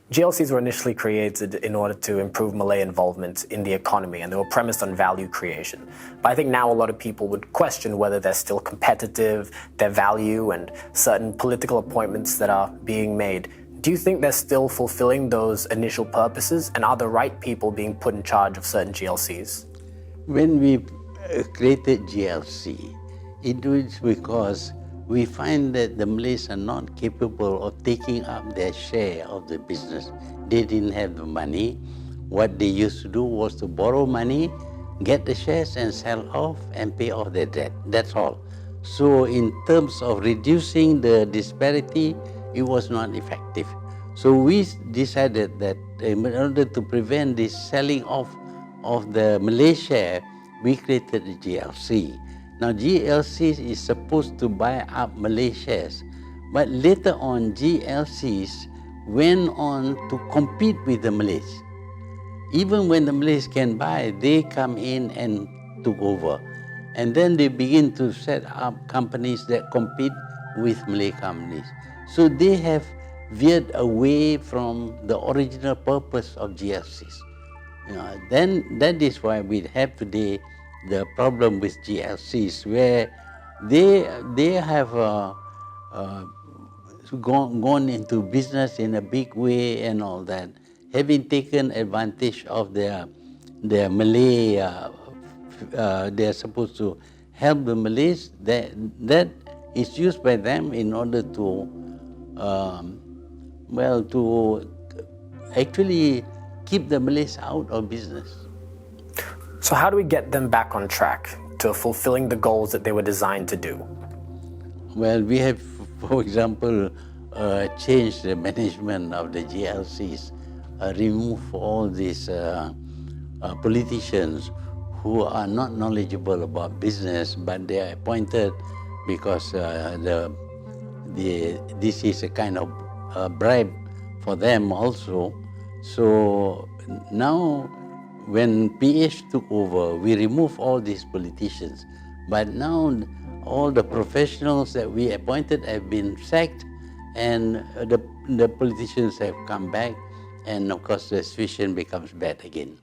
GLCs were initially created in order to improve Malay involvement in the economy, and they were premised on value creation. But I think now a lot of people would question whether they're still competitive, their value, and certain political appointments that are being made. Do you think they're still fulfilling those initial purposes, and are the right people being put in charge of certain GLCs? When we created GLC, it was because we find that the Malays are not capable of taking up their share of the business. They didn't have the money. What they used to do was to borrow money, get the shares and sell off and pay off their debt. That's all. So in terms of reducing the disparity, it was not effective. So we decided that in order to prevent this selling off of the Malay share, we created the GLC. Now, GLCs is supposed to buy up Malay shares, but later on, GLCs went on to compete with the Malays. Even when the Malays can buy, they come in and took over. And then they begin to set up companies that compete with Malay companies. So they have veered away from the original purpose of GLCs. Then that is why we have today the problem with GLCs, where they have gone into business in a big way and all that, having taken advantage of their Malay. They are supposed to help the Malays. That is used by them in order to to actually keep the Malays out of business. So how do we get them back on track to fulfilling the goals that they were designed to do? Well, we have, for example, changed the management of the GLCs, remove all these politicians who are not knowledgeable about business, but they are appointed because this is a kind of bribe for them also. So now, when PH took over, we removed all these politicians. But now all the professionals that we appointed have been sacked, and the politicians have come back, and of course the situation becomes bad again.